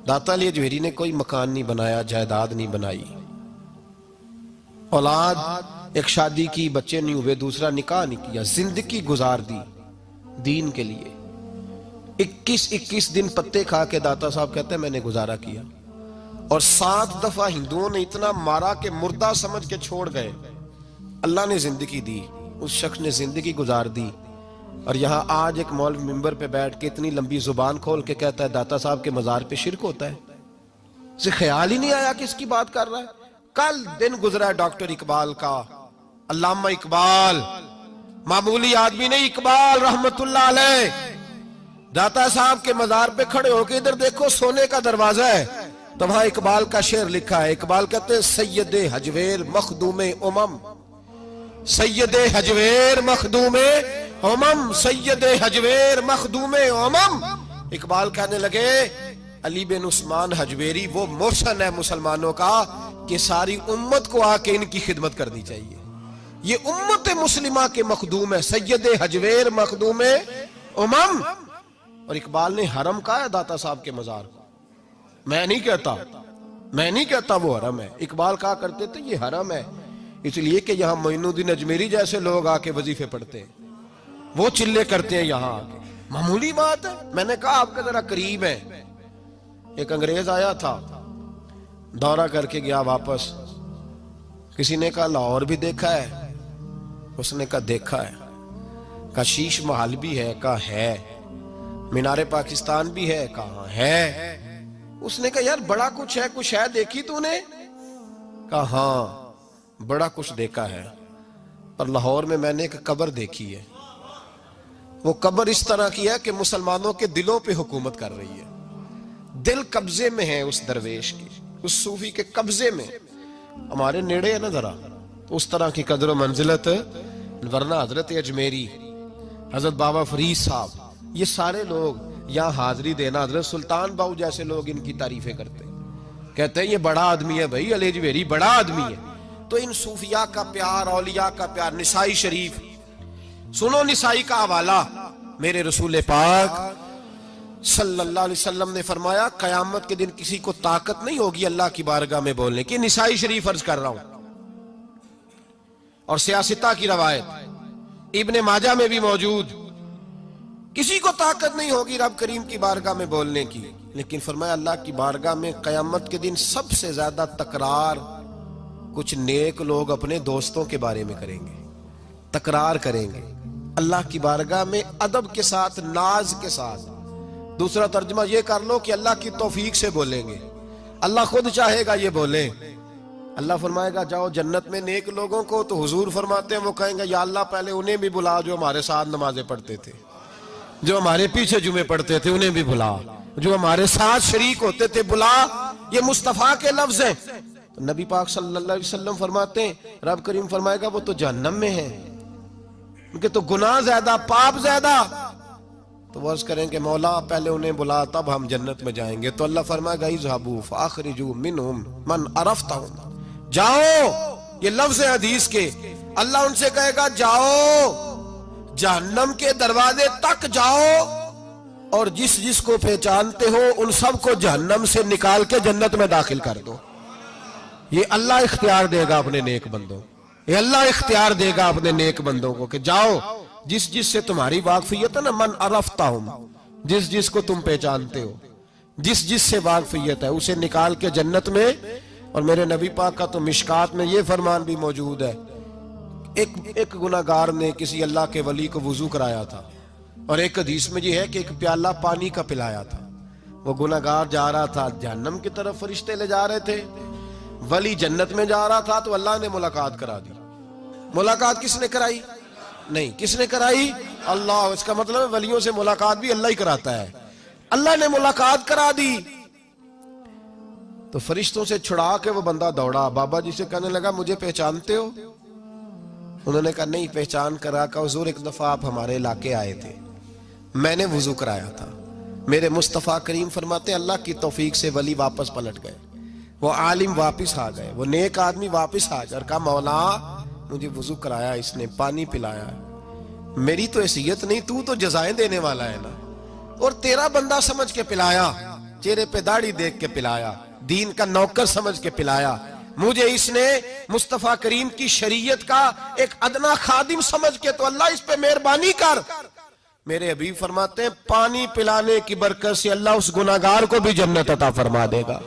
दाता अली अजमेरी ने कोई मकान नहीं बनाया, जायदाद नहीं बनाई, औलाद एक शादी की, बच्चे नहीं हुए, दूसरा निकाह नहीं किया, जिंदगी गुजार दी दीन के लिए। 21-21 दिन पत्ते खा के दाता साहब कहते हैं मैंने गुजारा किया। और 7 दफा हिंदुओं ने इतना मारा कि मुर्दा समझ के छोड़ गए। अल्लाह ने जिंदगी दी, उस शख्स ने जिंदगी गुजार दी। और यहाँ आज एक मौलवी मिंबर पे बैठ के इतनी लंबी जुबान खोल के कहता है दाता साहब के मजार पे शिरक होता है। उसे ख्याल ही नहीं आया कि इसकी बात कर रहा है। कल दिन गुजरा है डॉक्टर इकबाल का, अल्लामा इकबाल, मामूली आदमी नहीं, इकबाल रहमतुल्लाह अलैह। दाता साहब के मजार पे खड़े होके इधर देखो, सोने का दरवाजा है, तो वहां इकबाल का शेर लिखा है। इकबाल कहते हैं सैयदे हजवेर मखदूमे उमम, सैयदे हजवेर मखदूमे उमम, सैयदे हजवेर मखदूमे उमम। इकबाल कहने लगे अली बिन उस्मान हजवेरी वो मोशन है मुसलमानों का कि सारी उम्मत को आके इनकी खिदमत करनी चाहिए। ये उम्मत मुस्लिमा के मखदूम है, सैयदे हजवेर मखदूमे उमम। और इकबाल ने हरम कहा है दाता साहब के मजार को। मैं नहीं कहता वो हरम है। इकबाल कहा करते थे ये हरम है, इसलिए कि यहाँ मोइनुद्दीन अजमेरी जैसे लोग आके वजीफे पढ़ते हैं, वो चिल्ले करते हैं यहाँ आके। मामूली बात है। मैंने कहा आपके जरा करीब है। एक अंग्रेज आया था, दौरा करके गया वापस। किसी ने कहा लाहौर भी देखा है? उसने कहा देखा है। कहा शीश महल भी है? कहा है। मीनारे पाकिस्तान भी है? कहा है। उसने कहा यार बड़ा कुछ है, कुछ है देखी तूने? कहा हाँ बड़ा कुछ देखा है, पर लाहौर में मैंने एक कब्र देखी है। वो कब्र इस तरह की है कि मुसलमानों के दिलों पे हुकूमत कर रही है। दिल कब्जे में है उस दरवेश की, उस सूफी के कब्जे में। हमारे नेड़े है ना जरा, तो उस तरह की कदर मंजिलत। वरना हजरत अजमेरी, हजरत बाबा फरीद साहब, ये सारे लोग यहाँ हाजिरी देना, हजरत सुल्तान बाहू जैसे लोग इनकी तारीफें करते हैं, कहते हैं ये बड़ा आदमी है भाई, अली अजमेरी बड़ा आदमी है। तो इन सूफिया का प्यार, औलिया का प्यार। निसाई शरीफ सुनो, निसाई का हवाला। मेरे रसूल पाक सल्लल्लाहु अलैहि वसल्लम ने फरमाया कयामत के दिन किसी को ताकत नहीं होगी अल्लाह की बारगाह में बोलने की। निसाई शरीफ अर्ज कर रहा हूं। और सियासता की रवायत इब्ने माजा में भी मौजूद, किसी को ताकत नहीं होगी रब करीम की बारगाह में बोलने की। लेकिन फरमाया अल्लाह की बारगाह में कयामत के दिन सबसे ज्यादा तकरार कुछ नेक लोग अपने दोस्तों के बारे में करेंगे, तकरार करेंगे अल्लाह की बारगाह में अदब के साथ, नाज के साथ। दूसरा तर्जुमा ये कर लो कि अल्लाह की तौफीक से बोलेंगे, अल्लाह खुद चाहेगा ये बोले। अल्लाह फरमाएगा जाओ जन्नत में नेक लोगों को, तो हुजूर फरमाते हैं वो कहेंगे या अल्लाह पहले उन्हें भी बुला जो हमारे साथ नमाजें पढ़ते थे, जो हमारे पीछे जुमे पढ़ते थे उन्हें भी बुला, जो हमारे साथ शरीक होते थे बुला। ये मुस्तफा के लफ्ज हैं। तो नबी पाक सल्लल्लाहु अलैहि वसल्लम फरमाते हैं रब करीम फरमाएगा वो तो जहन्नम में है, उनके तो गुनाह ज्यादा, पाप ज्यादा। तो वर्ष करेंगे मौला पहले उन्हें बुला तब हम जन्नत में जाएंगे। तो अल्लाह फरमाएगा इज़हाबू फ़अख़रिजू मिनहुम मन अरफ़तहुम, जाओ। ये लफ्ज़ है हदीस के। अल्लाह उनसे कहेगा जाओ जहन्नम के दरवाजे तक जाओ, और जिस जिसको पहचानते हो उन सबको जहन्नम से निकाल के जन्नत में दाखिल कर दो। ये अल्लाह इख्तियार देगा अपने नेक बंदों, ये अल्लाह इख्तियार देगा अपने नेक बंदों को कि जाओ जिस जिस से तुम्हारी वाकफियत है ना, मन अरफ़तहुम, जिस जिस को तुम पहचानते हो, जिस जिस से वाकफियत है उसे निकाल के जन्नत में। और मेरे नबी पाक का तो मिशकात में ये फरमान भी मौजूद है, एक गुनाहगार ने किसी अल्लाह के वली को वुजू कराया था, और एक हदीस में ये है कि एक प्याला पानी का पिलाया था। वो गुनाहगार जा रहा था जहन्नम की तरफ, फरिश्ते ले जा रहे थे, वली जन्नत में जा रहा था, तो अल्लाह ने मुलाकात करा दी। मुलाकात किसने कराई? नहीं, किसने कराई? अल्लाह। इसका मतलब है वलियों से मुलाकात भी अल्लाह ही कराता है। अल्लाह ने मुलाकात करा दी। तो फरिश्तों से छुड़ा के वो बंदा दौड़ा, बाबा जी से कहने लगा मुझे पहचानते हो? उन्होंने कहा नहीं। पहचान करा का हुजूर एक दफा आप हमारे इलाके आए थे, मैंने वुजू कराया था। मेरे मुस्तफ़ा करीम फरमाते अल्लाह की तौफीक से वली वापस पलट गए, वो आलिम वापस आ गए, वो नेक आदमी वापस आ गए और कहा मौला मुझे वुजू कराया इसने, पानी पिलाया, मेरी तो हैसियत नहीं, तू तो जजाएं देने वाला है ना, और तेरा बंदा समझ के पिलाया। चेहरे पे दाढ़ी देख के पिलाया, दीन का नौकर समझ के पिलाया, मुझे इसने मुस्तफा करीम की शरीयत का एक अदना खादिम समझ के, तो अल्लाह इस पे मेहरबानी कर। मेरे हबीब फरमाते हैं पानी पिलाने की बरकत से अल्लाह उस गुनाहगार को भी जन्नत अता फरमा देगा।